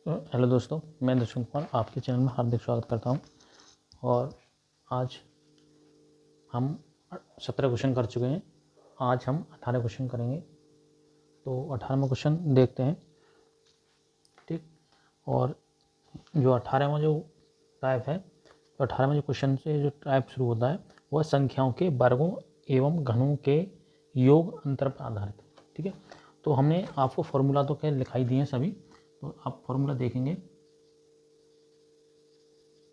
Hello दोस्तों, मैं दुष्यंत कुमार आपके चैनल में हार्दिक स्वागत करता हूं। और आज हम 17 क्वेश्चन कर चुके हैं। आज हम 18 क्वेश्चन करेंगे। तो 18वां क्वेश्चन देखते हैं। ठीक। और जो 18वां जो टाइप है, तो 18वें जो क्वेश्चन से जो टाइप शुरू होता है वह संख्याओं के वर्गों एवं घनों के योग अंतर पर आधारित। ठीक है। तो हमने आपको फॉर्मूला तो क्या लिखाई दिए हैं सभी, तो आप फॉर्मूला देखेंगे,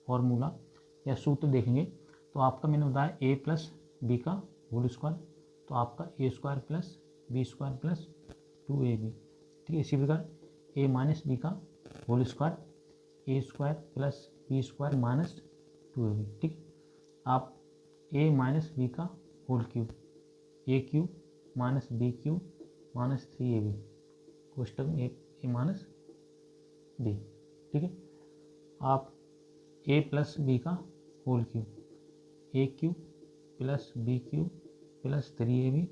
फॉर्मूला या सूत्र देखेंगे तो आपका मैंने बताया a प्लस बी का होल स्क्वायर, तो आपका A square plus B square plus 2ab। ठीक है। इसी प्रकार a माइनस बी का whole square, A square plus B square minus 2ab। ठीक। आप a माइनस बी का whole cube, A cube minus B cube minus 3ab कोष्टक में ए माइनस बी। ठीक है। आप a प्लस बी का whole cube, A cube plus B cube plus 3ab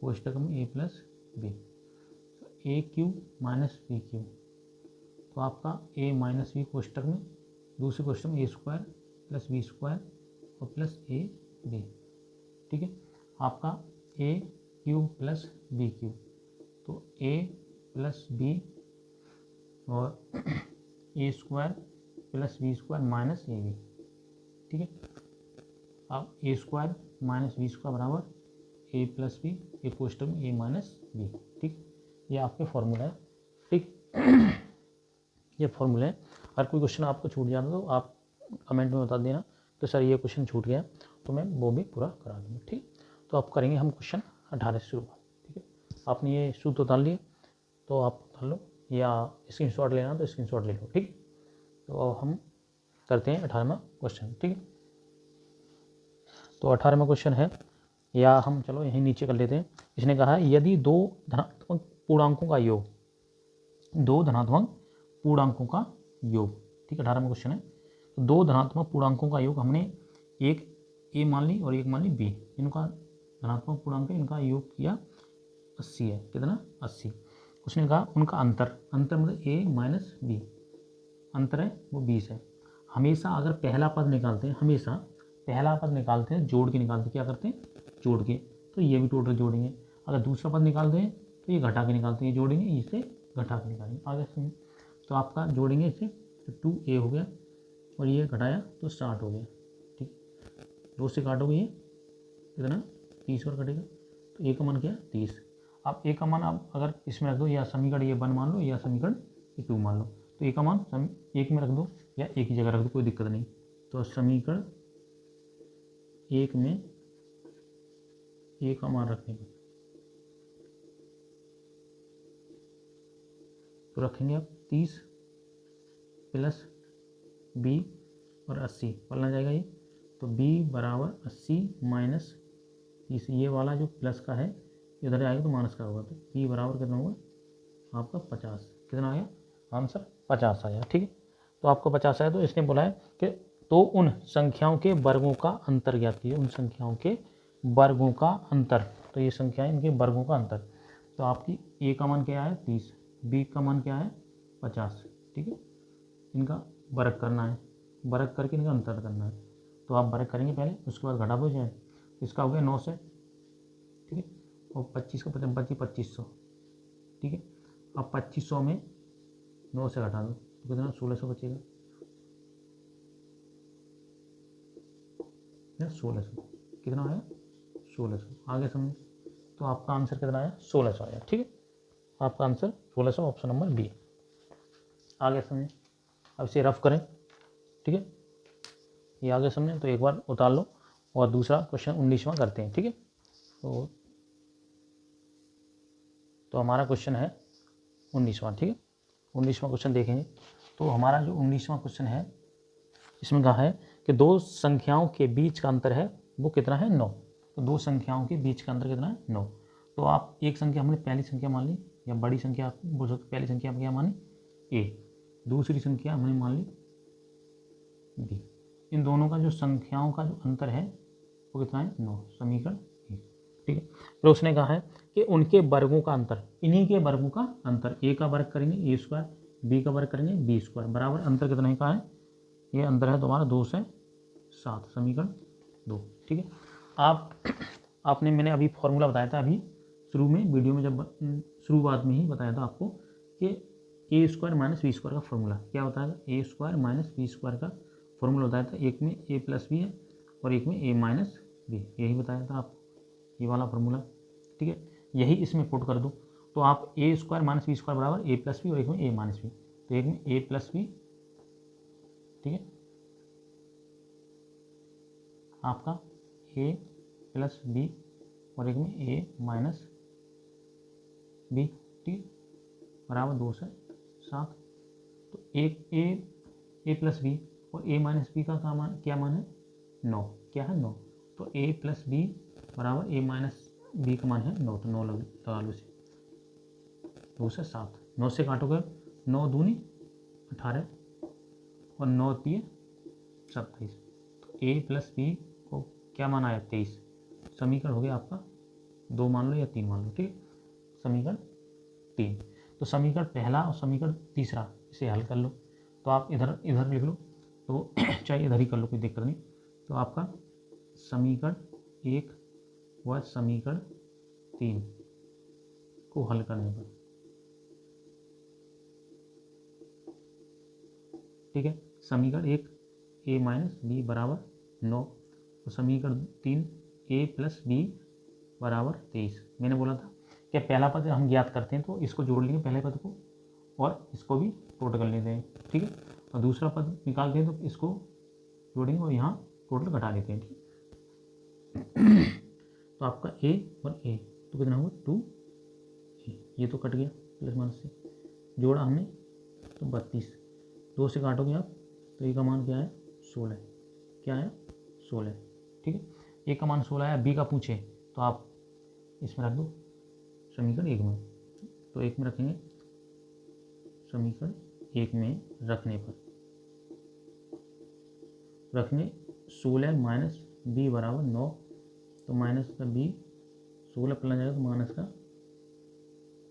कोष्टक में a plus B, A cube minus B cube, तो आपका a माइनस बी कोष्टक में दूसरे कोष्टक में a square plus B square और प्लस ए बी। ठीक है। आपका a cube plus B cube, तो a प्लस बी और a square plus B square minus a b. ठीक है। अब a square minus b square बराबर ए प्लस बी, ए कोष्टक में ए माइनस बी। ठीक। ये आपके फॉर्मूला है। ठीक। ये फॉर्मूला है। अगर कोई क्वेश्चन आपको छूट जाता तो आप कमेंट में बता देना तो सर ये क्वेश्चन छूट गया, तो मैं वो भी पूरा करा दूँगा। ठीक। तो आप करेंगे हम क्वेश्चन 18 से शुरुआत। ठीक है। आपने ये सूत्र उतार लिए तो आप उतार लो, या स्क्रीनशॉट लेना तो स्क्रीनशॉट ले लो। ठीक। तो हम करते हैं 18वां क्वेश्चन। ठीक है। तो 18वां क्वेश्चन है, या हम चलो यहीं नीचे कर लेते हैं। इसने कहा है यदि दो धनात्मक पूर्णांकों का योग, दो धनात्मक पूर्णांकों का योग। ठीक है। 18वां क्वेश्चन है, तो दो धनात्मक पूर्णांकों का योग, हमने एक ए मान ली और एक मान ली बी, इनका धनात्मक पूर्णांक है, इनका योग किया 80 है। कितना? 80। उसने कहा उनका अंतर, अंतर मतलब ए माइनस बी, अंतर है वो 20 है। हमेशा अगर पहला पद निकालते हैं, हमेशा पहला पद निकालते हैं जोड़ के निकालते हैं। क्या करते हैं? जोड़ के। तो ये भी टोटल जोड़ेंगे। अगर दूसरा पद निकालते हैं तो ये घटा के निकालते हैं, ये जोड़ेंगे, इसे घटा के निकालेंगे। आगे सुनिए, तो आपका जोड़ेंगे इसे तो 2a हो गया और ये घटाया तो 60 हो गया। ठीक। 2 से काटोगे ये कितना? 30 और कटेगा, तो a का मान क्या है? 30। आप a का मान आप अगर इसमें रख दो, या समीकरण ये 1 मान लो या समीकरण ये 2 मान लो, तो a का मान एक में रख दो या एक ही जगह रख दो, कोई दिक्कत नहीं। तो समीकरण एक में a का मान रखने पर तो रखेंगे आप 30 प्लस b और 80 पलना जाएगा ये, तो b बराबर 80 माइनस 30। ये वाला जो प्लस का है इधर आएगा तो माइनस का होगा, तो b बराबर कितना होगा आपका 50। कितना आया आंसर? 50 आया। ठीक है। तो आपको 50 आया, तो इसने बोला है कि तो उन संख्याओं के वर्गों का अंतर ज्ञात कीजिए, उन संख्याओं के वर्गों का अंतर। तो ये संख्याएं, इनके वर्गों का अंतर। तो आपकी a का मान क्या है? 30, b का मान क्या है? 50। ठीक है। इनका वर्ग करना है, वर्ग करके इनका अंतर करना है। तो आप वर्ग करेंगे पहले, उसके बाद घटा दो जाए। इसका हो गया 9 से। ठीक है। और 25 का 2500। ठीक है। अब 2500 में 9 से घटा दो तो कितना? 1600 बचेगा, 1600। कितना आया? 1600। आगे समझ, तो आपका आंसर कितना आया? 1600 आया। ठीक है। आपका आंसर 1600, ऑप्शन नंबर बी। आगे समझे, अब इसे रफ करें। ठीक है। ये आगे समझें तो एक बार उतार लो और दूसरा क्वेश्चन 19वां करते हैं। ठीक है। तो हमारा क्वेश्चन है 19वां। ठीक है। 19वां क्वेश्चन देखेंगे तो हमारा जो 19वां क्वेश्चन है, इसमें कहा है कि दो संख्याओं के बीच का अंतर है वो कितना है? 9। तो दो संख्याओं के बीच का अंतर कितना है? 9। तो आप एक संख्या हमने पहली संख्या मान ली, या बड़ी संख्या आप बोल सकते, पहली संख्या आप क्या मानी? a, दूसरी संख्या हमने मान ली b। इन दोनों का जो संख्याओं का जो अंतर है वो कितना है? 9। समीकरण 1। ठीक है। फिर उसने कहा है कि उनके वर्गों का अंतर, इन्हीं के वर्गों का अंतर, a का वर्ग करेंगे a स्क्वायर, बी का वर्ग करेंगे बी स्क्वायर बराबर अंतर कितना का है, ये अंतर है तुम्हारा 2 से 7, समीकरण 2। ठीक है, आपने मैंने अभी फॉर्मूला बताया था, अभी शुरू में वीडियो में जब शुरुआत में ही बताया था आपको कि ए स्क्वायर माइनस बी स्क्वायर का फॉर्मूला क्या बताया था, ए स्क्वायर माइनस बी स्क्वायर का फॉर्मूला बताया था। एक में ए प्लस बी है और एक में ए माइनस बी, यही बताया था आपको, ये वाला फॉर्मूला। ठीक है, यही इसमें पुट कर दो तो आप ए स्क्वायर माइनस बी स्क्वायर बराबर ए प्लस बी और एक में ए माइनस बी, तो एक में ए प्लस बी, ठीक है, आपका ए प्लस बी और एक में ए माइनस बी, ठीक, बराबर 2 से 7। तो एक ए प्लस बी और ए माइनस बी का क्या मान है 9, क्या है 9, तो ए प्लस बी बराबर ए माइनस बी का मान है 9, तो 9 लगा लो इसे, 2 से 7, 9 से काटोगे 9 दूनी 18 और 9 3 27, तो ए प्लस बी को क्या मान आया 23, समीकरण हो गया आपका 2 मान लो या 3 मान लो, ठीक, समीकरण 3। तो समीकरण पहला और समीकरण तीसरा इसे हल कर लो, तो आप इधर लिख लो, तो चाहे इधर ही कर लो, कोई दिक्कत नहीं। तो आपका समीकरण 1 व समीकरण 3 को हल करने पर, ठीक है, समीकरण 1 ए माइनस बी बराबर 9 और समीकरण 3 ए प्लस बी बराबर 23। मैंने बोला था कि पहला पद हम ज्ञात करते हैं तो इसको जोड़ लेंगे पहले पद को और इसको भी टोटल कर लेते हैं, ठीक है, और दूसरा पद निकालते हैं तो इसको जोड़ेंगे और यहाँ टोटल घटा लेते हैं, ठीक। तो आपका ए और ए तो कितना हुआ 2 ए, ये तो कट गया प्लस माइनस से, जोड़ा हमने तो 32, 2 से काटोगे आप तो ए का मान क्या है 16, क्या है 16, ठीक है, ए का मान 16 है, बी का पूछे तो आप इसमें रख दो समीकरण 1 में, तो 1 में रखेंगे, समीकरण 1 में रखने पर रखेंगे 16 माइनस बी बराबर 9, तो माइनस का बी 16 प्लस जाएगा तो माइनस का,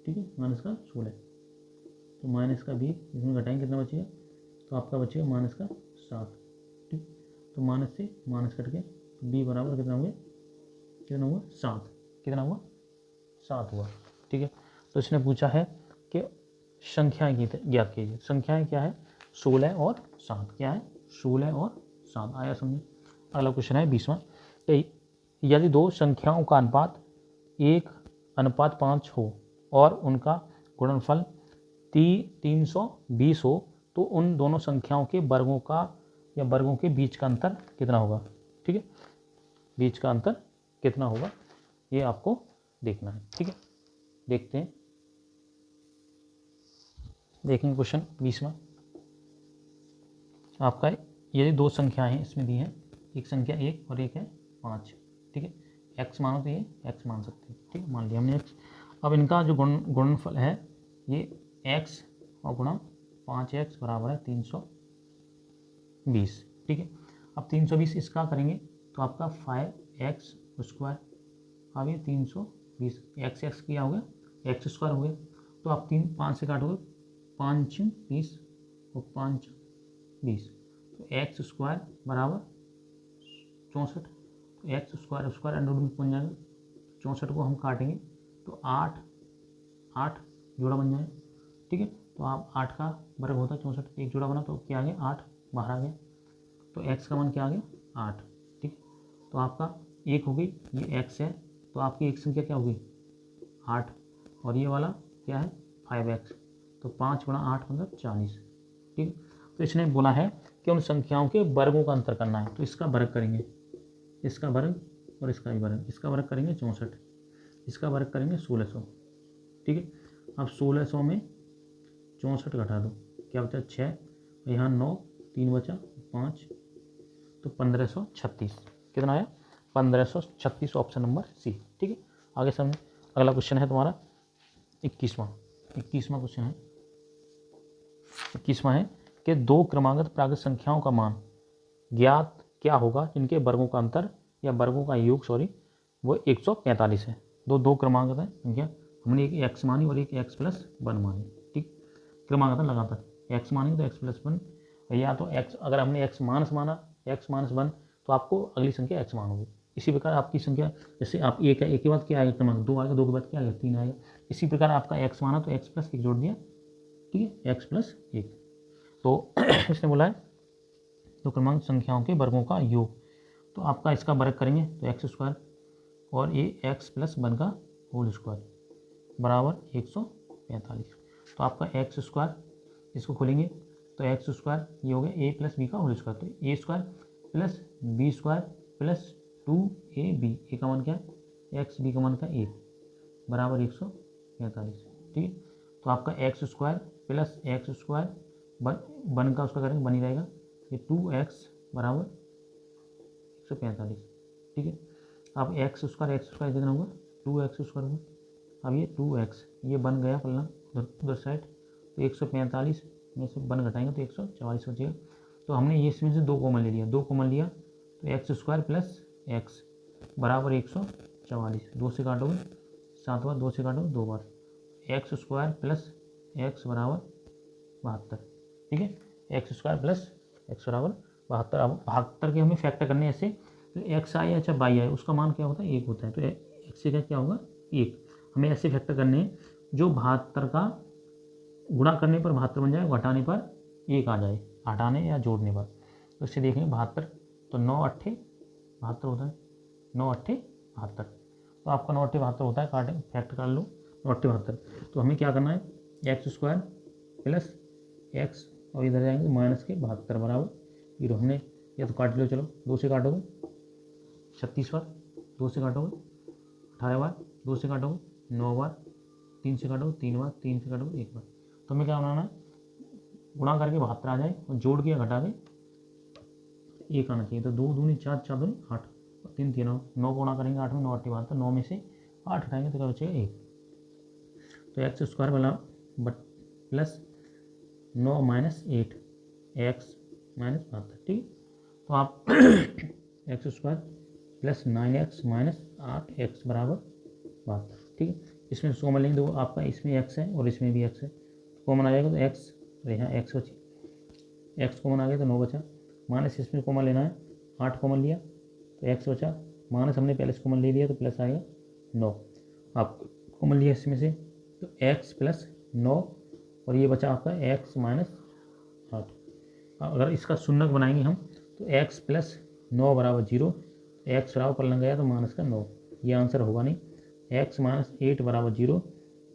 ठीक है, माइनस का 16, तो माइनस का बी इसमें घटाएंगे कितना बचेगा, तो आपका बचेगा माइनस का 7, ठीक, तो माइनस से माइनस कट गया तो बी बराबर कितना हुआ 7, कितना हुआ 7 हुआ, ठीक है। तो इसने पूछा है कि संख्याएं ज्ञात कीजिए, संख्याएं क्या है 16 और 7, क्या है 16 और 7, आया समझ। अगला क्वेश्चन है 20वां, यदि दो संख्याओं का अनुपात 1:5 हो और उनका गुणनफल 320 हो तो उन दोनों संख्याओं के वर्गों का या वर्गों के बीच का अंतर कितना होगा, ठीक है, बीच का अंतर कितना होगा ये आपको देखना है, ठीक है। देखते हैं, देखेंगे क्वेश्चन 20वां आपका, यदि दो संख्याएं हैं इसमें दी हैं, एक संख्या 1 और एक है 5, ठीक है, x मानो तो ये x मान सकते हैं, ठीक है, मान लिया हमने x। अब इनका जो गुणनफल है ये x और गुणा 5x बराबर है 320, ठीक है। अब 320 इसका करेंगे तो आपका 5x स्क्वायर, अब ये 320 x किया हो गया x स्क्वायर हो गया, तो आप 5 से काटोगे 5 20 और 5 20, तो x स्क्वायर बराबर 64, तो एक्स स्क्वायर अंडर रूट में बन जाएगा, 64 को हम काटेंगे तो 8 जोड़ा बन जाएगा, ठीक है, तो आप 8 का वर्ग होता है 64, एक जोड़ा बना तो क्या आ गया 8 बाहर आ गया, तो x का मान क्या आ गया 8, ठीक, तो आपका 1 हो गई, ये x है तो आपकी एक संख्या क्या होगी 8 और ये वाला क्या है 5x, तो 5 गुणा 8 मतलब 40, ठीक। तो इसने बोला है कि उन संख्याओं के वर्गों का अंतर करना है, तो इसका वर्ग करेंगे, इसका वर्ग और इसका भी वर्ग, इसका वर्ग करेंगे 64, इसका वर्ग करेंगे 1600, ठीक है। अब 1600 में 64 घटा दो क्या बचा 6, यहाँ 9 3 बचा 5, तो 1536, कितना आया 1536, ऑप्शन नंबर सी, ठीक है। आगे समझ, अगला क्वेश्चन है तुम्हारा 21वां क्वेश्चन है, 21वां है कि दो क्रमागत प्राकृत संख्याओं का मान ज्ञात क्या होगा जिनके वर्गों का अंतर या वर्गों का योग वो 145 है। दो क्रमागत है संख्या, हमने एक x मानी और एक x+1 मानी, ठीक। क्रमांक था लगातार। एक्स मानेंगे तो एक्स प्लस वन, या तो एक्स अगर हमने एक्स माइनस माना एक्स माइनस वन तो आपको अगली संख्या एक्स मानोगे। इसी प्रकार आपकी संख्या जैसे आप एक है, एक के बाद क्या आएगा क्रमांक, दो आएगा, दो के बाद क्या आएगा, तीन आएगा। इसी प्रकार आपका एक्स माना तो एक्स प्लस एक जोड़ दिया, ठीक है, एक्स प्लस एक। तो इसने बोला है तो क्रमांक संख्याओं के वर्गों का योग, तो आपका इसका वर्ग करेंगे तो एक्स स्क्वायर और ये एक्स प्लस वन का होल स्क्वायर बराबर 145। तो आपका एक्स स्क्वायर इसको खोलेंगे तो एक्स स्क्वायर ये हो गया ए प्लस बी का होल स्क्वायर, तो a square plus B square plus 2ab, a का मान क्या है एक्स, बी का मान क्या है 1 बराबर 145, ठीक है। तो आपका x square plus x square one का उसका करेंगे बनी रहेगा ये 2x बराबर 145, ठीक है। अब एक्स स्क्वायर कितना होगा 2x स्क्वायर होगा, अब ये 2x ये बन गया पलना उधर साइड, तो 145 में से वन घटाएंगे तो 144 बचेगा। तो हमने ये इसमें से दो कॉमन ले लिया, दो कॉमन लिया तो एक्स स्क्वायर प्लस एक्स बराबर 144, दो से काटोगे 7 बार, दो से काटोगे 2 बार, एक्स स्क्वायर प्लस एक्स बराबर 72, ठीक है। एक्स स्क्वायर प्लस एक्स बराबर 72। अब 72 के हमें फैक्टर करने ऐसे, तो एक्स आए या चाहे बाई आए उसका मान क्या होता है 1 होता है, तो एक्स का क्या होगा 1। हमें ऐसे फैक्टर करने हैं जो 72 का गुणा करने पर 72 बन जाए, घटाने पर 1 आ जाए, हटाने या जोड़ने पर। तो इससे देखेंगे 72, तो 9 अट्ठे 72 होता है, 9 अट्ठे 72, तो आपका 9 अट्ठे 72 होता है, काटे फैक्टर कर लो 9 अट्ठे 72। तो हमें क्या करना है एक्स स्क्वायर प्लस एक्स और इधर जाएंगे माइनस के 72 बराबर 0। हमने या तो काट लो, चलो 2 से काटोगे 36 बार, 2 से काटोगे 18 बार, 2 से काटोगे 9 बार, 3 से काटोगे 3 बार, 3 से काटोगे 1 बार। तो हमें क्या बनाना है गुणा करके 72 आ जाए और जोड़ के घटा के 1 आना चाहिए। तो 2 दूनी 4, 4 दूनी 8, 3 3 9 गुणा करेंगे 8 में, 9 अट्ठी 72, 9 में से 8 हटाएंगे तो क्या बचेगा 1। तो एक्स स्क्वायर वाला but plus 9 minus 8 x minus 72, ठीक है। तो आप x square plus 9x minus 8x बराबर 72, ठीक है। इसमें कॉमन लेंगे तो आपका इसमें x है और इसमें भी x है, तो कॉमन आ जाएगा तो x और यहाँ x बची, x कॉमन आ गया तो 9 बचा, माइनस इसमें कॉमन लेना है 8 कॉमन लिया तो x बचा, माइनस हमने पहले से कॉमन ले लिया तो प्लस आएगा 9, आप कॉमन लिया इसमें से तो x प्लस 9 और ये बचा आपका x माइनस 8। अगर इसका शून्यक बनाएंगे हम तो x प्लस 9 बराबर 0, एक्स बराबर पर लग गया तो माइनस का 9, ये आंसर होगा नहीं। x माइनस 8 बराबर 0,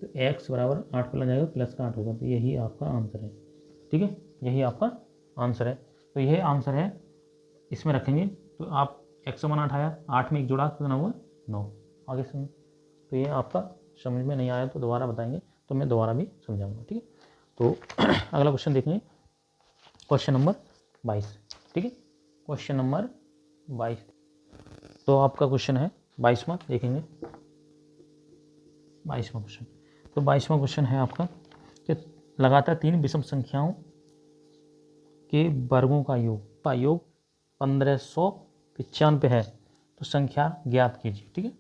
तो x बराबर 8 पर लग जाएगा प्लस का 8 होगा, तो यही आपका आंसर है, ठीक है, यही आपका आंसर है। तो यही आंसर है, इसमें रखेंगे तो आप x का मान 8 आया, 8 में एक जोड़ा कितना हुआ 9, आगे समझ। तो ये आपका समझ में नहीं आया तो दोबारा बताएंगे तो मैं दोबारा भी समझाऊंगा, ठीक है। तो अगला क्वेश्चन देखेंगे, क्वेश्चन नंबर 22, ठीक है, क्वेश्चन नंबर 22। तो आपका क्वेश्चन है 22वां, देखेंगे 22वां क्वेश्चन। तो 22वां क्वेश्चन है आपका कि लगातार 3 विषम संख्याओं के वर्गों का योग 1595 है, तो संख्या ज्ञात कीजिए, ठीक है।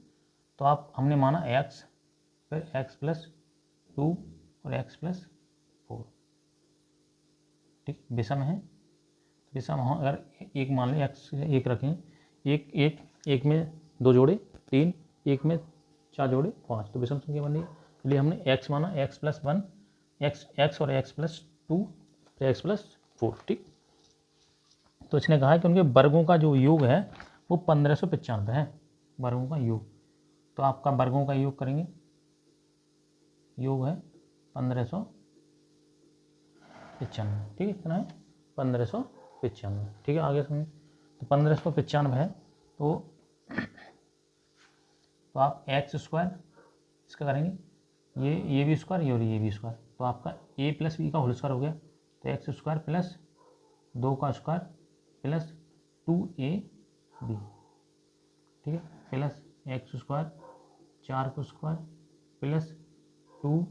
तो आप हमने माना x फिर x प्लस 2 और x प्लस 4, ठीक, विषम है, विषम हो अगर एक मान लें x एक रखें, एक में 2 जोड़े 3, एक में 4 जोड़े 5, तो विषम संख्या बन रही है। इसलिए हमने x माना x प्लस 1, x और x प्लस 2 तो x प्लस 4, ठीक। तो इसने कहा है कि उनके वर्गों का जो योग है वो 1595 है, वर्गों का योग। तो आपका वर्गों का योग करेंगे, योग है 1595, ठीक है, कितना है 1595, ठीक है, आगे समझ। तो 1595 है तो आप एक्स स्क्वायर इसका करेंगे, ये भी स्क्वायर और ये भी स्क्वायर, तो आपका a प्लस बी का होल स्क्वायर हो गया, तो एक्स स्क्वायर प्लस 2 का स्क्वायर प्लस 2ab, ठीक है, प्लस एक्स स्क्वायर 4 का स्क्वायर प्लस 2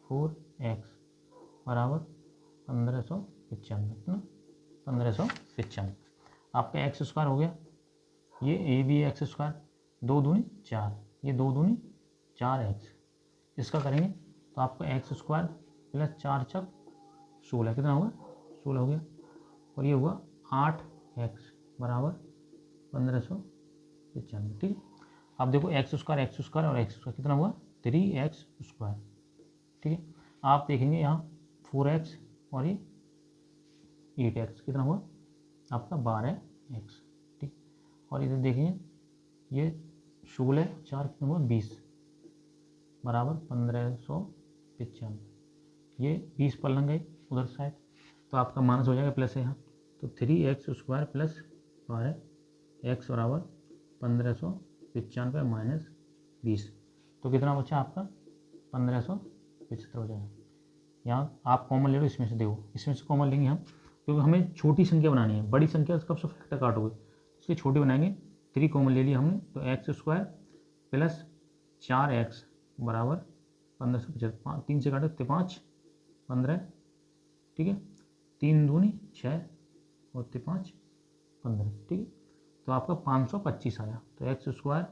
4x बराबर 1595, कितना 1595। आपका एक्स स्क्वायर हो गया, ये ए बी एक्स स्क्वायर, 2 दूनी 4, ये 2 दूनी 4x, इसका करेंगे तो आपका एक्स स्क्वायर प्लस 4 चक 16, कितना होगा 16 हो गया, और ये हुआ 8x बराबर 1595, ठीक है। अब देखो एक्स स्क्वायर और एक्स स्क्वायर कितना हुआ 3x स्क्वायर, ठीक है। आप देखेंगे यहाँ 4x और ये 8x कितना हुआ आपका 12x, ठीक। और इधर देखेंगे ये 16 4 कितना हुआ 20 बराबर 1595, ये 20 पर लग गए उधर साइड, तो आपका माइनस हो जाएगा प्लस है यहाँ, तो 3x स्क्वायर प्लस 12x बराबर 1595 माइनस 20, तो कितना बचा आपका 1575 हो जाएगा। यहाँ आप कॉमन ले लो, इसमें से देखो, इसमें से कॉमन लेंगे हम, क्योंकि हमें छोटी संख्या बनानी है, बड़ी संख्या कब से फैक्टर काटोगे, इसलिए छोटी बनाएंगे। 3 कॉमन ले लिया हमने, तो एक्स स्क्वायर प्लस 4x बराबर 1575, 3 से काटो तो 5 15, ठीक है, 3 दूनी 6 और 5 15, ठीक है। तो आपका 525 आया, तो एक्स स्क्वायर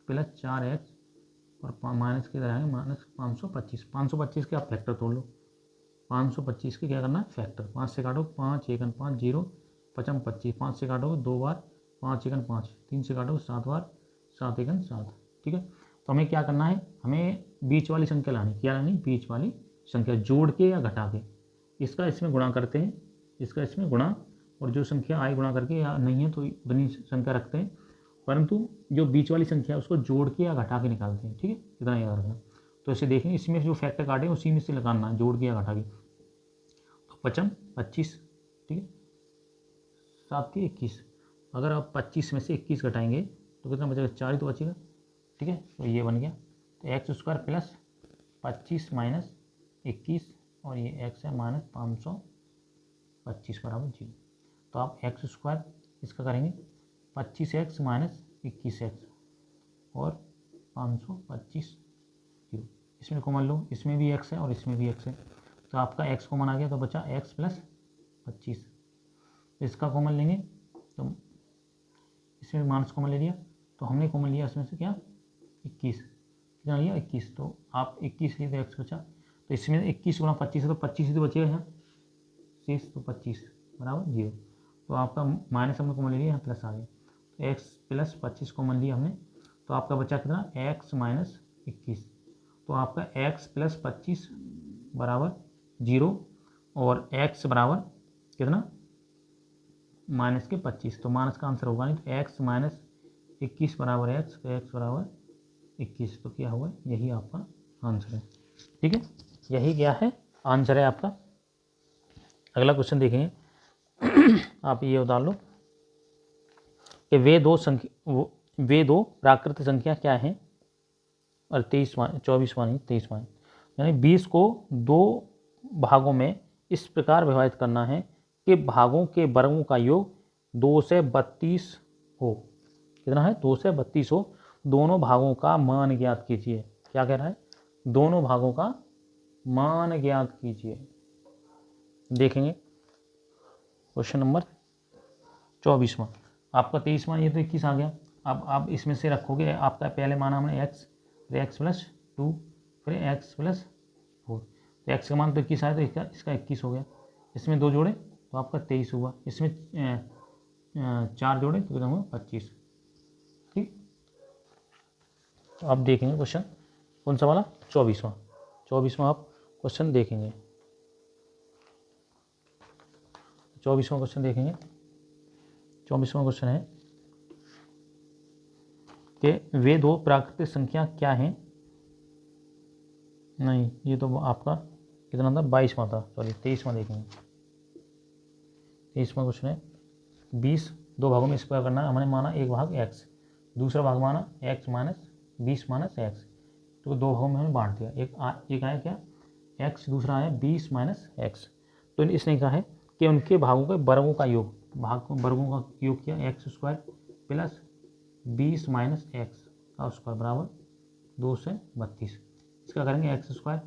प्लस 4x और माइनस के इधर आएंगे माइनस 525, 525 के आप फैक्टर तोड़ लो, 525 के क्या करना है फैक्टर, 5 से काटो 5 1 5 0 5 25, 5 से काटोगे 2 बार 5 1 5, 3 से काटोगे 7 बार 7 1 7, ठीक है। तो हमें क्या करना है, हमें बीच वाली संख्या लानी, क्या लानी बीच वाली संख्या, जोड़ के या घटा के, इसका इसमें गुणा करते हैं, इसका इसमें गुणा, और जो संख्या आई गुणा करके या नहीं है तो उतनी संख्या रखते हैं, परंतु जो बीच वाली संख्या है उसको जोड़ के या घटा के निकालते हैं, ठीक है, इतना याद रखना। तो ऐसे देखेंगे इसमें जो फैक्टर काटे उसी में से लगाना, जोड़ के या घटा के, तो 55 25, ठीक है, 7 के 21, अगर आप 25 में से 21 घटाएंगे तो कितना बचेगा 4 ही तो बचेगा, ठीक है, तो ये बन गया, तो एक्स स्क्वायर प्लस 25 माइनस 21 और ये एक्स है माइनस 525 बराबर 0। तो आप एक्स स्क्वायर इसका करेंगे 25x माइनस 21x और 525 0, इसमें कॉमन लो, इसमें भी x है और इसमें भी x है, तो आपका x कॉमन आ गया, तो बचा x प्लस 25, इसका कॉमन लेंगे तो इसमें भी माइनस कॉमन ले लिया, तो हमने कॉमन लिया इसमें से क्या 21, कितना लिया 21, तो आप 21 लिए तो x बचा, तो इसमें 21 गुणा 25 है तो 25 ही तो बचेगा यहाँ शेष, तो 25 बराबर 0, तो आपका माइनस हमने कॉमन ले लिया, यहाँ प्लस आ गया, तो x प्लस 25 कॉमन लिया हमने, तो आपका बचा कितना x माइनस 21, तो आपका x प्लस 25 बराबर 0 और x बराबर कितना माइनस के 25, तो माइनस का आंसर होगा नहीं, तो x माइनस 21 बराबर x, तो x बराबर 21, तो क्या हुआ यही आपका आंसर है, ठीक है, यही क्या है आंसर है आपका। अगला क्वेश्चन देखेंगे, आप ये उतार लो कि वे दो प्राकृत संख्या क्या हैं, और 23 यानी 20 को 2 भागों में इस प्रकार विभाजित करना है कि भागों के वर्गों का योग 2 से 32 हो, कितना है 2 से 32 हो, दोनों भागों का मान ज्ञात कीजिए, क्या कह रहा है दोनों भागों का मान ज्ञात कीजिए। देखेंगे क्वेश्चन नंबर 24वां, आपका 23वां ये तो 21 आ गया, अब आप इसमें से रखोगे, आपका पहले माना हमने x, फिर x प्लस 2, फिर x प्लस 4, तो x का मान तो 21 आया, तो इसका 21 हो गया, इसमें 2 जोड़े तो आपका 23 हुआ, इसमें 4 जोड़े तो कितना हुआ 25, ठीक। तो आप देखेंगे क्वेश्चन कौन सा वाला 24वां आप क्वेश्चन देखेंगे, 24वां क्वेश्चन देखेंगे। 24वां क्वेश्चन है कि वे दो प्राकृतिक संख्या क्या हैं, नहीं ये तो आपका कितना था 22वां था, सॉरी 23वां देखेंगे। 23वां क्वेश्चन है 20 दो भागों में इस प्रकार करना है, हमने माना एक भाग x, दूसरा भाग माना x माइनस 20 माइनस x, तो 2 भागों में हमने बांट दिया, एक आया क्या x, दूसरा आया 20 माइनस x, तो इसने कहा है कि उनके भागों के वर्गों का योग, वर्गों का योग किया x square plus 20 minus x का स्क्वायर बराबर 2 से 32, इसका करेंगे x स्क्वायर,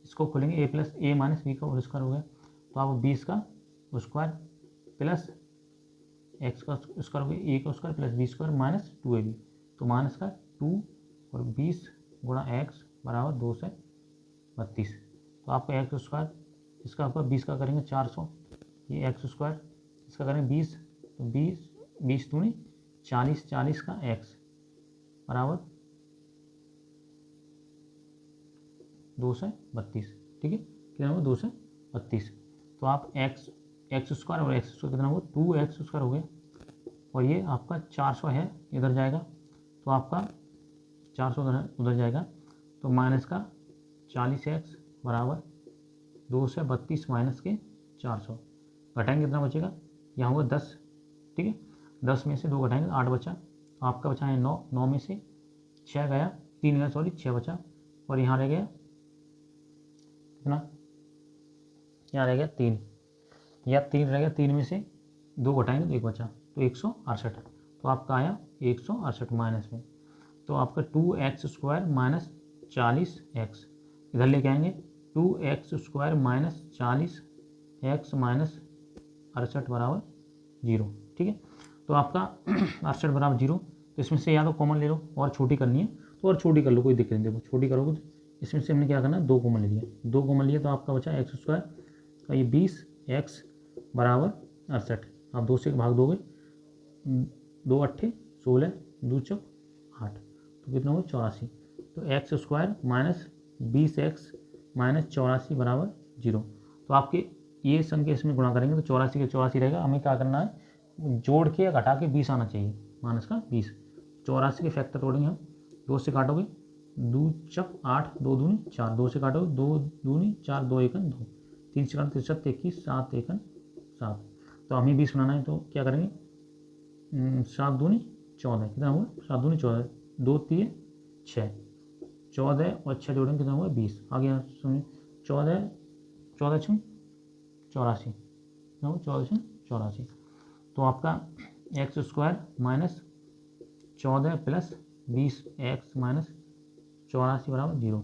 इसको खोलेंगे a plus a minus B का होल स्क्वायर हो गया, तो आप 20 का स्क्वायर प्लस x का स्क्वायर हो गया a का square plus B square minus 2ab, तो माइनस का 2 और 20 गुणा x बराबर 2 से 32, तो आपका x स्क्वायर इसका आपका 20 का करेंगे 400, ये एक्स स्क्वायर, इसका करेंगे 20, तो 20 दूनी 40, 40 का एक्स बराबर 232, ठीक है, कितना हुआ 232। तो आप एक्स स्क्वायर और एक्स स्क्वायर कितना हुआ 2x स्क्वायर हो गया, और ये आपका 400 है इधर जाएगा, तो आपका 400 उधर जाएगा, तो माइनस का 40x बराबर 232 माइनस के 400, घटाएंगे कितना बचेगा, यहाँ होगा 10, ठीक है, 10 में से 2 घटाएंगे 8 बचा, आपका बचा है 9, 9 में से 6 गया, 3 गया, सॉरी 6 बचा, और यहाँ रह गया कितना, यहाँ रह गया 3, या 3 रह गया, 3 में से 2 घटाएंगे तो 1 बचा, तो 168, तो आपका आया 168 माइनस में, तो आपका 2x स्क्वायर माइनस 40x, इधर लेके आएंगे 2x square minus 40x minus 68 बराबर 0, ठीक है, तो आपका 68 बराबर 0, तो इसमें से या तो कॉमन ले लो, और छोटी करनी है तो और छोटी कर लो, कोई दिक्कत नहीं, देखो छोटी करोगे तो इसमें से हमने क्या करना है 2 कॉमन ले लिया, 2 कॉमन लिया तो आपका बचा एक्स स्क्वायर, तो ये 20x बराबर 68, आप 2 से भाग दोगे, 2 अट्ठे 16, 2 चौक 8, तो कितना हुआ 84, तो x square minus 20x minus 84 बराबर 0, तो आपके ये संख्या इसमें गुणा करेंगे तो 84 के 84 रहेगा, हमें क्या करना है जोड़ के या घटा के 20 आना चाहिए, माइनस का 20, 84 के फैक्टर तोड़ेंगे हम, 2 से काटोगे 2 चक 8, 2 दूनी 4, 2 से काटोगे 2 दूनी 4, 2 एकन 2, 3 से काटो 63, 21, 7 एकन 7, तो हमें 20 बनाना है तो क्या करेंगे 7 दूनी 14, कितना हुआ 7 दूनी 14, 2 3 6, 14 और 6 जोड़ेंगे कितना हुआ 20, आगे सुनिए 14 14 6 84, कितना हुआ 14 6 84, तो आपका x square minus 14 plus 20x minus 84 बराबर 0,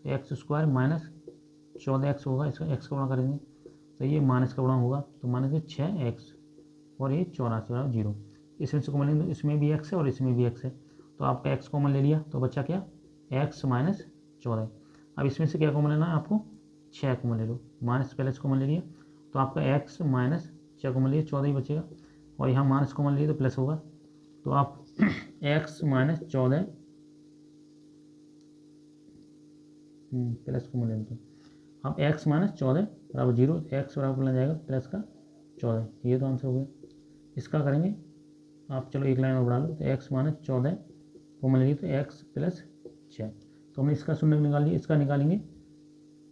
एक्स स्क्वायर माइनस 14x होगा, इसका x का गुणा करेंगे तो ये माइनस का गुणा होगा, तो माइनस 6x और ये 84 बराबर 0, इसमें से कॉमन लेंगे तो इसमें भी x है और इसमें भी x है, तो आपका x कॉमन ले लिया तो बच्चा क्या x माइनस 14, अब इसमें से क्या कॉमन लेना है आपको 6 कॉमन ले लो, माइनस पहले कॉमन ले लिया तो आपका x माइनस 6 कॉमन लिया 14 ही बचेगा, और यहाँ माइनस कॉमन लिए तो प्लस होगा, तो आप x माइनस 14 प्लस कॉमन लेंगे तो अब x माइनस 14 बराबर 0, x बराबर बन जाएगा प्लस का 14, ये तो आंसर हो गया, इसका करेंगे आप, चलो एक लाइन और बढ़ा लो, तो x माइनस 14 कॉमन ले तो x प्लस 6, तो हमने इसका शून्य निकाल लिया, इसका निकालेंगे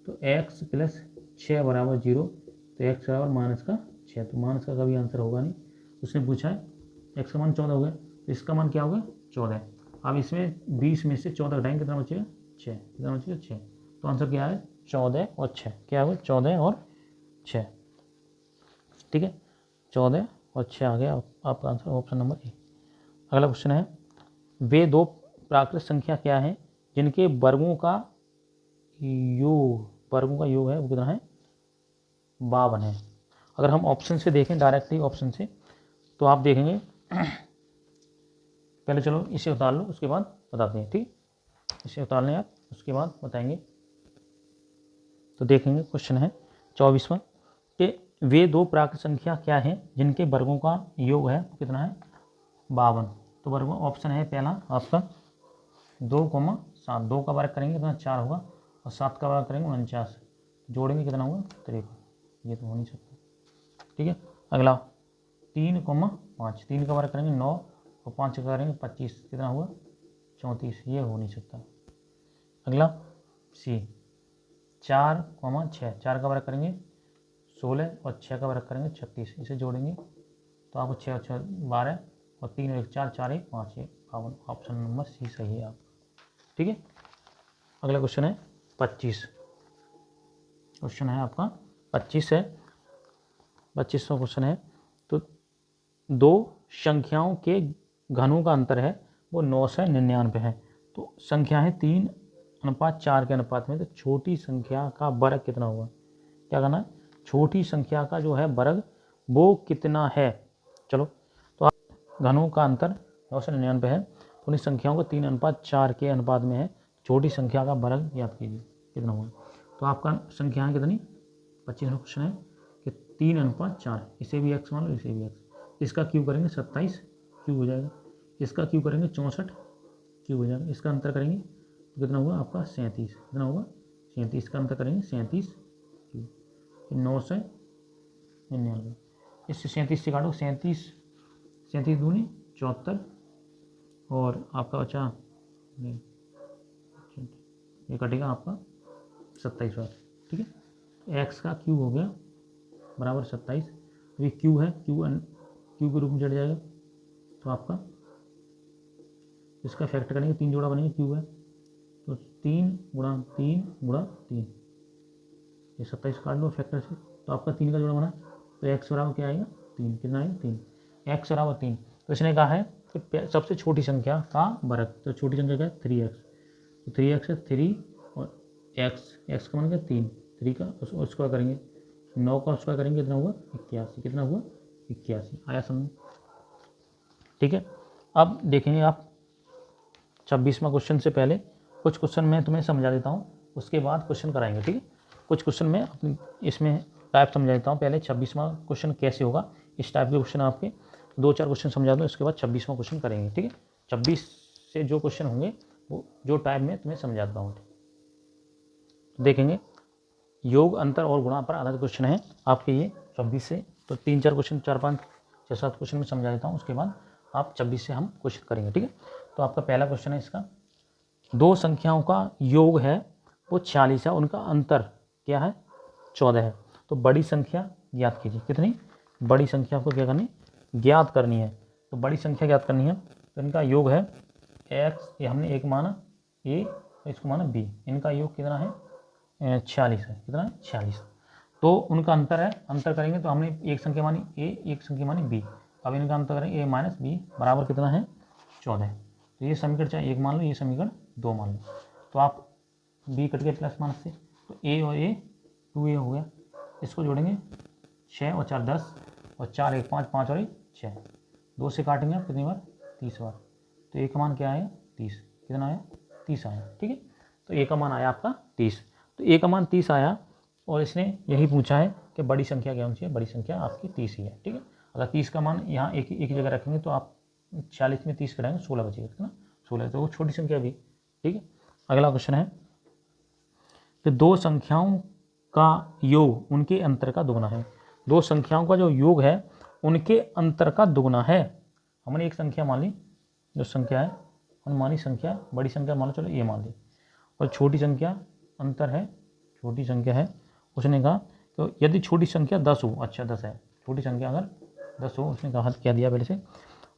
तो x प्लस 6 बराबर 0, तो x बराबर माइनस का 6, तो माइनस का कभी आंसर होगा नहीं, उसने पूछा है x का मान 14 हो गया, तो इसका मान क्या होगा 14, अब इसमें 20 में से 14 घटाएंगे कितना बचेगा 6, कितना बचेगा 6, तो आंसर क्या है 14 और 6, क्या होगा 14 और 6, ठीक है, 14 और 6 आ गया आपका आंसर, ऑप्शन नंबर ए। अगला क्वेश्चन है, वे दो प्राकृत संख्या क्या है जिनके वर्गों का योग है वो कितना है 52 है। अगर हम ऑप्शन से देखें डायरेक्टली ऑप्शन से, तो आप देखेंगे पहले चलो इसे उतार लो उसके बाद बताते हैं, ठीक, इसे उतार लें आप उसके बाद बताएंगे, तो देखेंगे क्वेश्चन है 24वां कि वे दो प्राकृत संख्या क्या है जिनके वर्गों का योग है कितना है 52, तो वर्गों ऑप्शन है पहला आपका 2,7, 2 का वर्ग करेंगे कितना 4 होगा, और 7 का वर्ग करेंगे 49, जोड़ेंगे कितना होगा 53, ये तो हो नहीं सकता, ठीक है। अगला 3,5, 3 का वर्ग करेंगे 9 और 5 का करेंगे 25, कितना हुआ 34, ये हो नहीं सकता। अगला सी 4,6, 4 का वर्ग करेंगे 16 और 6 का वर्ग करेंगे 36, इसे जोड़ेंगे तो आपको 6 और 6 12 और 3 और 1 4, 4 1 5 1 52, ऑप्शन नंबर सी सही है आप, ठीक है। अगला क्वेश्चन है 25, क्वेश्चन है आपका 25 है, 25वां क्वेश्चन है, तो दो संख्याओं के घनों का अंतर है वो 9 से 99 है, तो संख्या है 3:4 के अनुपात में, तो छोटी संख्या का वर्ग कितना होगा, क्या करना है छोटी संख्या का जो है वर्ग वो कितना है, चलो तो आप घनों का अंतर 9 से 99 है, तो उन संख्याओं को 3:4 के अनुपात में है, छोटी संख्या का वर्ग याद कीजिए कितना होगा, तो आपका संख्या है कितनी 25वां क्वेश्चन है कि 3:4, इसे भी x मान लो, इसे भी x। इसका क्यू करेंगे 27 क्यू हो जाएगा, इसका क्यू करेंगे 64 क्यू हो जाएगा, इसका अंतर करेंगे तो कितना हुआ आपका 37, कितना होगा 37, इसका अंतर करेंगे 37 क्यू, 9 से 99, इससे 37 से काटो, 37 दूनी 74 और आपका बचा ये कटेगा आपका 27 बार। ठीक है, तो एक्स का क्यू हो गया बराबर 27। अभी क्यू है, क्यू के रूप में चढ़ जाएगा तो आपका इसका फैक्टर करेंगे, 3 जोड़ा बनेंगे, क्यू है तो 3 गुणा 3 गुणा 3, ये 27 काट लो फैक्टर से, तो आपका 3 का जोड़ा बना, तो एक्स बराबर क्या आएगा 3, कितना आएगा 3, एक्स बराबर 3। तो इसने कहा है कि सबसे छोटी संख्या का वर्ग, तो छोटी संख्या क्या है 3x, तो 3x है 3 और x का मान क्या 3, 3 का उसका करेंगे 9 का उसका करेंगे, कितना हुआ 81, कितना हुआ 81, आया समझ। ठीक है, अब देखेंगे आप 26वां क्वेश्चन से पहले कुछ क्वेश्चन मैं तुम्हें समझा देता हूँ, उसके बाद क्वेश्चन कराएंगे। ठीक है, कुछ क्वेश्चन मैं अपनी इसमें टाइप समझा देता हूँ, पहले 26वां क्वेश्चन कैसे होगा, इस टाइप के क्वेश्चन आपके 2-4 क्वेश्चन समझा दो, इसके बाद 26वां क्वेश्चन करेंगे। ठीक है, 26 से जो क्वेश्चन होंगे वो जो टाइप में तुम्हें समझाता हूँ। देखेंगे योग, अंतर और गुणा पर आधारित क्वेश्चन है आपके ये 26 से, तो 3-4 क्वेश्चन 4-5-6-7 क्वेश्चन में समझा देता हूँ, उसके बाद आप 26 से हम क्वेश्चन करेंगे। ठीक है, तो आपका पहला क्वेश्चन है इसका, दो संख्याओं का योग है वो 46 है, उनका अंतर क्या है 14 है, तो बड़ी संख्या ज्ञात कीजिए। कितनी बड़ी संख्या को क्या करनी ज्ञात करनी है, तो बड़ी संख्या ज्ञात करनी है, तो इनका योग है x, ये हमने एक माना a, इसको माना b, इनका योग कितना है 46 है, कितना है 46। तो उनका अंतर है, अंतर करेंगे तो हमने एक संख्या मानी a, एक संख्या मानी b, अब इनका अंतर करेंगे a माइनस b बराबर कितना है 14। तो ये समीकरण चाहे 1 मान लो, ये समीकरण 2 मान लो, तो आप b कट गया प्लस माइनस से, तो a और a 2a हो गया, इसको जोड़ेंगे 6 और 4 10 और 4 1 5, 5 और 1 6, 2 से काटेंगे आप कितनी बार 30 बार, तो a का मान क्या आया 30, कितना आया 30 आया। ठीक है, तो a का मान आया आपका 30, तो a का मान 30 आया और इसने यही पूछा है कि बड़ी संख्या क्या होनी चाहिए, बड़ी संख्या आपकी 30 ही है। ठीक है, अगर 30 का मान यहाँ एक ही जगह रखेंगे तो आप 40 में 30 कटाएंगे 16 बचेगा, कितना 16, तो वो छोटी संख्या भी। ठीक है, अगला क्वेश्चन है कि दो संख्याओं का योग उनके अंतर का दुगना है, दो संख्याओं का जो योग है उनके अंतर का दुगना है। हमने एक संख्या मान ली, जो संख्या है अनुमानी संख्या, बड़ी संख्या मान लो, चलो ये मान ली, और छोटी संख्या अंतर है, छोटी संख्या है, उसने कहा तो यदि छोटी संख्या 10 हो, अच्छा 10 है, छोटी संख्या अगर 10 हो, उसने कहा क्या दिया पहले से,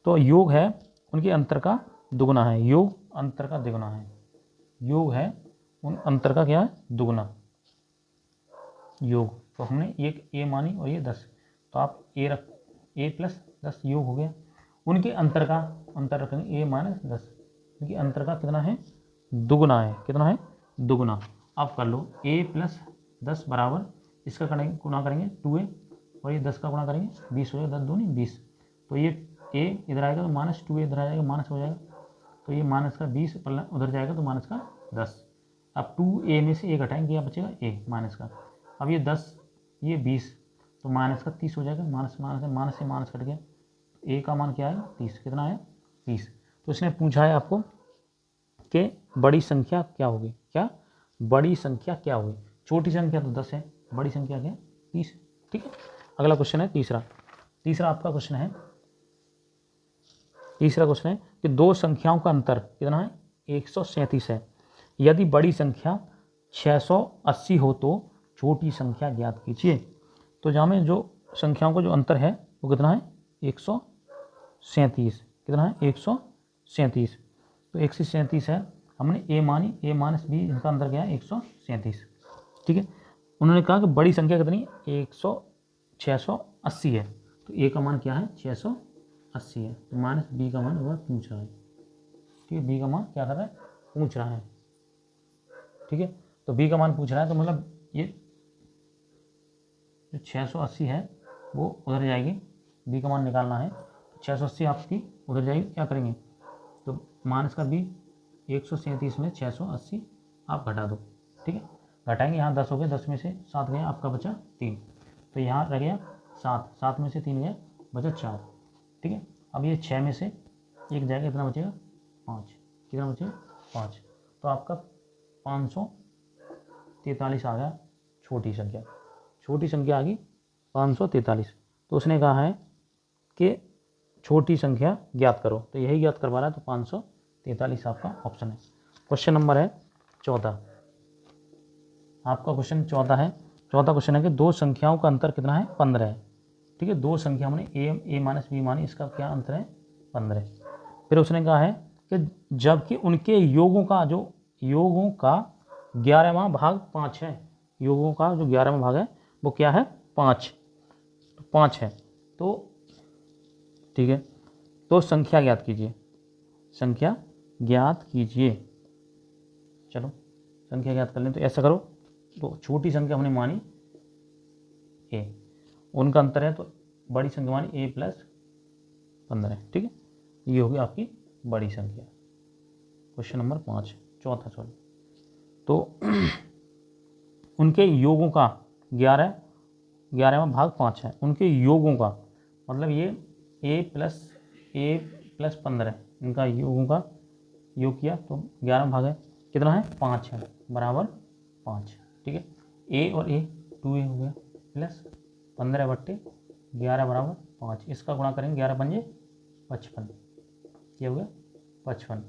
तो योग है उनके अंतर का दुगना है, योग अंतर का दुगना है, योग है उन अंतर का क्या है दुगना योग, तो हमने एक a मानी और ये 10, तो आप a प्लस 10 योग हो गया, उनके अंतर का अंतर रखेंगे a माइनस 10, उनके अंतर का कितना है दुगना है, कितना है दुगना। आप कर लो a प्लस 10 बराबर इसका करेंगे गुणा करेंगे 2a और ये 10 का गुणा करेंगे 20 हो जाएगा, 10 दूनी 20, तो ये a इधर आएगा तो माइनस 2a इधर आ जाएगा, माइनस हो जाएगा, तो ये माइनस का 20 उधर जाएगा तो माइनस का 10, अब 2a में से 1 हटाएंगे क्या बचेगा a माइनस का, अब ये 10 ये 20 तो माइनस का 30 हो जाएगा, माइनस माइनस से माइनस कट गया, a का मान क्या आया 30, कितना आया 30। तो इसने पूछा है आपको कि बड़ी संख्या क्या होगी, क्या बड़ी संख्या क्या होगी, छोटी संख्या तो 10 है, बड़ी संख्या क्या 30। ठीक है, अगला क्वेश्चन है तीसरा आपका क्वेश्चन है, तीसरा क्वेश्चन है कि दो संख्याओं का अंतर कितना है 137 है, यदि बड़ी संख्या 680 हो तो छोटी संख्या ज्ञात कीजिए। तो जहाँ में जो संख्याओं का जो अंतर है वो कितना है 137, कितना है 137, तो 137 है, हमने a मानी, a माइनस b, इनका अंतर क्या है 137। ठीक है, उन्होंने कहा कि बड़ी संख्या कितनी 680 है, तो a का मान क्या है 680 है, तो माइनस b का मान वह पूछ रहा है। ठीक है, b का मान क्या कर रहा है पूछ रहा है। ठीक है, तो b का मान पूछ रहा है, तो मतलब ये जो 680 है वो उधर जाएगी, b का मान निकालना है, 680 आपकी उधर जाएगी, क्या करेंगे तो माइनस का b 137 में 680 आप घटा दो। ठीक है, घटाएंगे, यहाँ 10 हो गया, 10 में से 7 गया, आपका बचा 3, तो यहाँ रह गया 7, 7 में से 3 गया, बचा 4। ठीक है, अब ये 6 में से एक जाएगा, इतना बचेगा 5, कितना बचेगा 5, तो आपका 543 आ गया, छोटी संख्या, छोटी संख्या आ गई 543। तो उसने कहा है कि छोटी संख्या ज्ञात करो, तो यही ज्ञात करवा रहा है, तो 543 आपका ऑप्शन है। क्वेश्चन नंबर है 14, आपका क्वेश्चन 14 है। चौथा क्वेश्चन है कि दो संख्याओं का अंतर कितना है, 15 है। ठीक है, दो संख्या हमने ए माइनस बी मानी, इसका क्या अंतर है, 15। फिर उसने कहा है कि जबकि उनके योगों का 11वां भाग 5 है, योगों का जो 11वां भाग है वो क्या है, 5, तो 5 है। तो ठीक है, तो संख्या ज्ञात कीजिए, संख्या ज्ञात कीजिए। चलो संख्या ज्ञात कर लें, तो ऐसा करो, तो छोटी संख्या हमने मानी ए, उनका अंतर है, तो बड़ी संख्या मानी ए प्लस 15। ठीक है, ये होगी आपकी बड़ी संख्या। क्वेश्चन नंबर 5, चौथा सॉरी। तो उनके योगों का 11वां भाग 5 है, उनके योगों का मतलब ये ए प्लस 15, इनका योगों का योग किया तो 11वां भाग है, कितना है 5 है, बराबर 5। ठीक है, ए और ए 2a हो गया, प्लस 15/11 बराबर 5, इसका गुणा करेंगे, 11 पंजे 55, ये हो गया 55।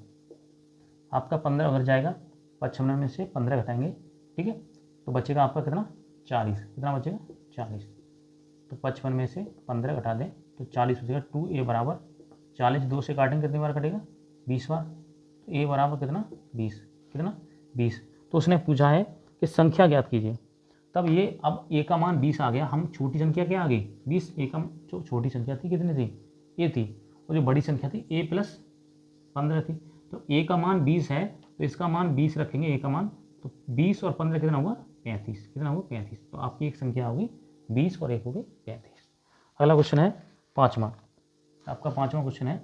आपका 15 उधर जाएगा, 55 में से 15 घटाएंगे, ठीक है, तो बचेगा आपका कितना 40, कितना बचेगा 40। तो 55 में से 15 घटा दें तो 40 बचेगा, 2a बराबर 40, 2 से काटेंगे कितनी बार कटेगा, 20 बार, तो a बराबर कितना 20, कितना 20। तो उसने पूछा है कि संख्या ज्ञात कीजिए, तब ये अब a का मान 20 आ गया, हम छोटी संख्या क्या आ गई 20, a का जो छोटी संख्या थी कितनी थी a थी, और जो बड़ी संख्या थी a प्लस 15 थी, तो a का मान 20 है, तो इसका मान 20 रखेंगे a का मान, तो 20 और 15 कितना होगा 35, कितना होगा 35, तो आपकी एक संख्या होगी 20 और एक होगी 35। अगला क्वेश्चन है 5वां, आपका 5वां क्वेश्चन है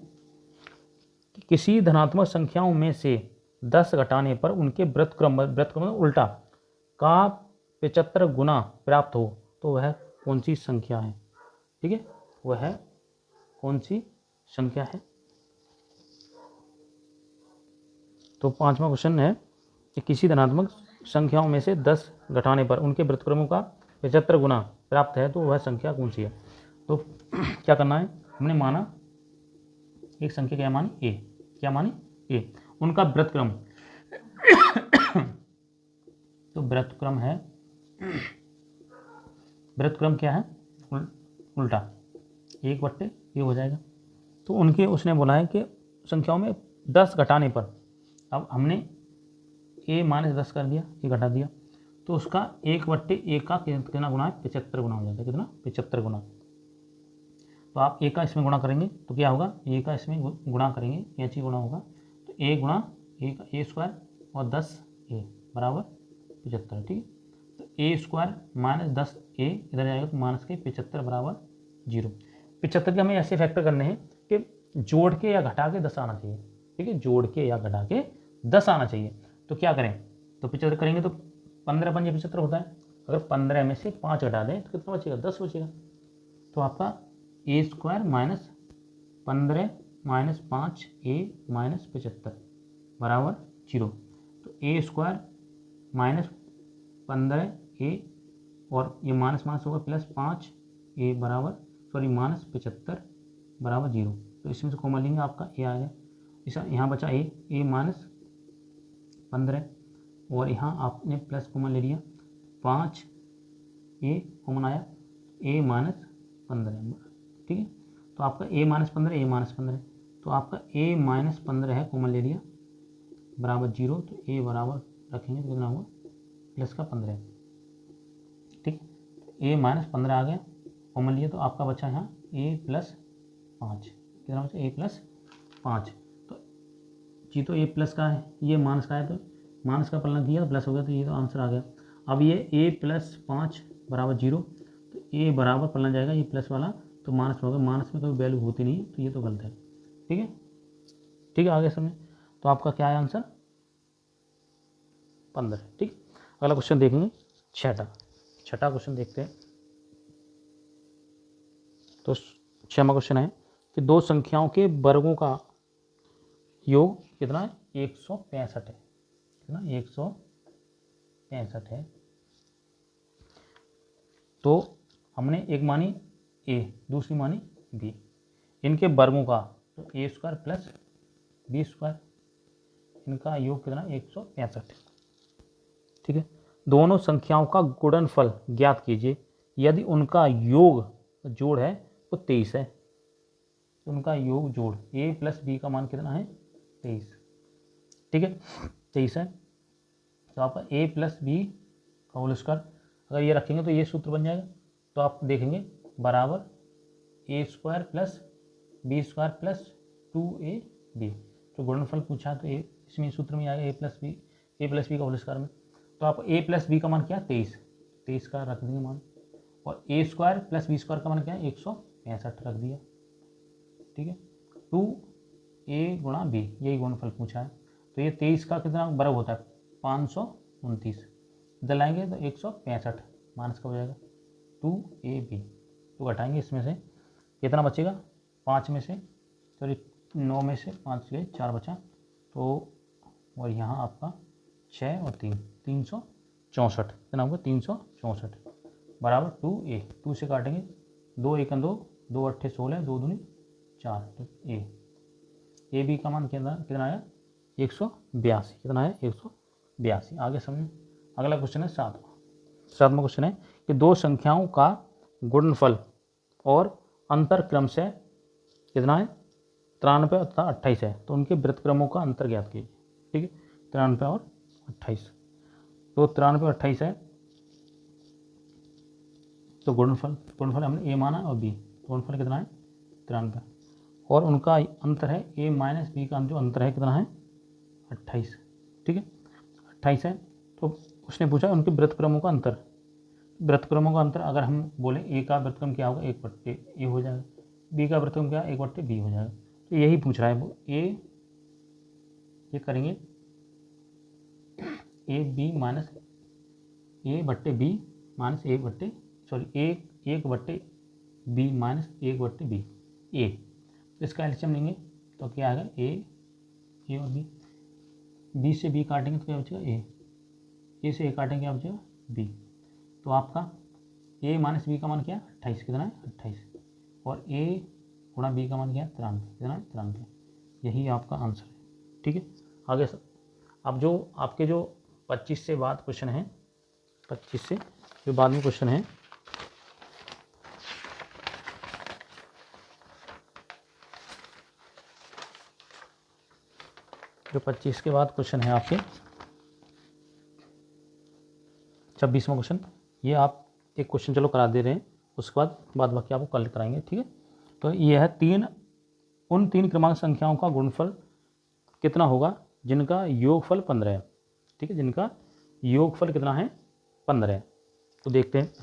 कि किसी धनात्मक संख्याओं में से 10 घटाने पर उनके व्युत्क्रम उल्टा का 75 गुना प्राप्त हो, तो वह कौन सी संख्या है। ठीक है, वह कौन सी संख्या है। तो 5वां क्वेश्चन है कि किसी धनात्मक संख्याओं में से 10 घटाने पर उनके व्युत्क्रमों का 75 गुना प्राप्त है, तो वह संख्या कौन सी है। तो क्या करना है, हमने माना एक संख्या क्या मानी ए, क्या मानी ए, उनका व्युत्क्रम तो व्युत्क्रम है, व्युत्क्रम क्या है उल्टा, 1/, ये हो जाएगा। तो उनके उसने बोला है कि संख्याओं में 10 घटाने पर, अब हमने a माइनस 10 कर दिया, ये घटा दिया, तो उसका 1/a का कितना गुना है 75 गुना हो जाता है, कितना 75 गुना। तो आप a का इसमें गुणा करेंगे तो क्या होगा, a का इसमें गुणा करेंगे, ये गुणा होगा, तो a गुणा a का a स्क्वायर और 10a बराबर 75। ठीक है, तो a स्क्वायर माइनस 10a इधर जाएगा, तो माइनस के 75 बराबर 0। 75 के हमें ऐसे फैक्टर करने हैं कि जोड़ के या घटा के 10 आना चाहिए। ठीक है, जोड़ के या घटा के 10 आना चाहिए, तो क्या करें, तो 75 करेंगे तो 15 पंजे 75 होता है, अगर 15 में से 5 घटा दें तो कितना बचेगा 10 बचेगा। तो आपका a square minus 15 minus 5a minus 75 बराबर 0। तो a स्क्वायर माइनस 15a और ये माइनस माइनस होगा प्लस 5a बराबर माइनस 75 बराबर 0। तो इसमें से कॉमन लेंगे, आपका a आ गया, इस यहाँ बचा a माइनस 15 और यहाँ आपने प्लस कॉमन ले लिया, 5a कॉमन आया, a माइनस 15। ठीक है, तो आपका a माइनस 15 a माइनस 15, तो आपका a माइनस 15 है, कॉमन ले लिया बराबर 0, तो a बराबर रखेंगे तो कितना होगा प्लस का 15। ठीक, a माइनस 15 आ गया, कॉमन लिया, तो आपका बचा यहाँ a प्लस 5, कितना बचा a प्लस 5। तो जी, तो a प्लस का है, ये माइनस का है, तो माइनस का पलना किया तो प्लस हो गया, तो ये तो आंसर आ गया। अब ये a प्लस 5 बराबर 0, तो a बराबर पलना जाएगा ये प्लस वाला, तो माइनस होगा, माइनस में कोई वैल्यू होती नहीं, तो ये तो गलत है। ठीक है, ठीक है, आगे समय, तो आपका क्या है आंसर 15। ठीक, अगला क्वेश्चन देखेंगे छठा क्वेश्चन देखते हैं। तो 6वां क्वेश्चन है कि दो संख्याओं के वर्गों का योग कितना है? 165 है। कितना? 165 है। तो हमने एक मानी a, दूसरी मानी b, इनके वर्गों का तो a² प्लस b², इनका योग कितना? 165। ठीक है। दोनों संख्याओं का गुणनफल ज्ञात कीजिए यदि उनका योग जोड़ है वो 23 है। तो उनका योग जोड़ a प्लस b का मान कितना है? 23। ठीक है, 23 है। तो आपका a प्लस बी का होल स्क्वायर अगर ये रखेंगे तो ये सूत्र बन जाएगा। तो आप देखेंगे बराबर a² plus b² plus 2ab। तो गुणनफल पूछा तो ए इसमें सूत्र में आएगा a प्लस बी का होल स्क्वायर में। तो आप a प्लस बी का मान क्या? 23 का रख देंगे मान, और a² प्लस b² का मान क्या है? 165 रख दिया। ठीक है, 2a गुणा b, यही गुणनफल पूछा है। तो ये 23 का कितना बराबर होता है? 529। दलाएंगे तो 165 माइनस का हो जाएगा 2ab। तो घटाएंगे इसमें से कितना बचेगा? 5 में से सॉरी 9 में से 5 गए, 4 बचा। तो और यहाँ आपका 6 और 3, 364। कितना होगा? 364 बराबर 2a। 2 से काटेंगे, 2 1 2, 2 8 16, 2 दूनी 4। तो ए बी का मान कितना आया? 182। कितना है? 182। आगे समझ। अगला क्वेश्चन है 7वां क्वेश्चन है कि दो संख्याओं का गुणनफल और अंतर क्रमशः कितना है? 93 तथा 28 है। तो उनके वृत्तक्रमों का अंतर ज्ञात कीजिए। ठीक है, 93 और 28। तो 93 और 28 है। तो गुणनफल हमने a माना और b, गुणनफल कितना है? 93। और उनका अंतर है a माइनस b का जो अंतर है कितना है? 28। ठीक है, 28 है। तो उसने पूछा उनके वृत्तक्रमों का अंतर। वृत्तक्रमों का अंतर अगर हम बोले a का वृत्तक्रम क्या होगा? 1/a हो जाएगा। b का वृत्तक्रम क्या? 1/b हो जाएगा। तो यही पूछ रहा है वो। ये करेंगे a/b minus a/b minus 1/b minus 1/b a। तो इसका एलसीएम लेंगे तो क्या आएगा? a और b से b काटेंगे तो क्या बचेगा? a से a काटेंगे क्या बचेगा? b। तो आपका a माइनस b का मान क्या है? 28। कितना है? 28। और a गुणा b का मान क्या है? 93। कितना है? 93। यही आपका आंसर है। ठीक है, आगे अब जो आपके जो 25 से बाद क्वेश्चन है, 25 से जो बाद में क्वेश्चन है, जो 25 के बाद क्वेश्चन है आपके 26वां क्वेश्चन, ये आप एक क्वेश्चन चलो करा दे रहे हैं, उसके बाद बाकी आपको कल कराएंगे। ठीक है, तो ये है उन तीन क्रमांक संख्याओं का गुणनफल कितना होगा जिनका योगफल 15 है। ठीक है, जिनका योगफल कितना है? 15 है। तो देखते हैं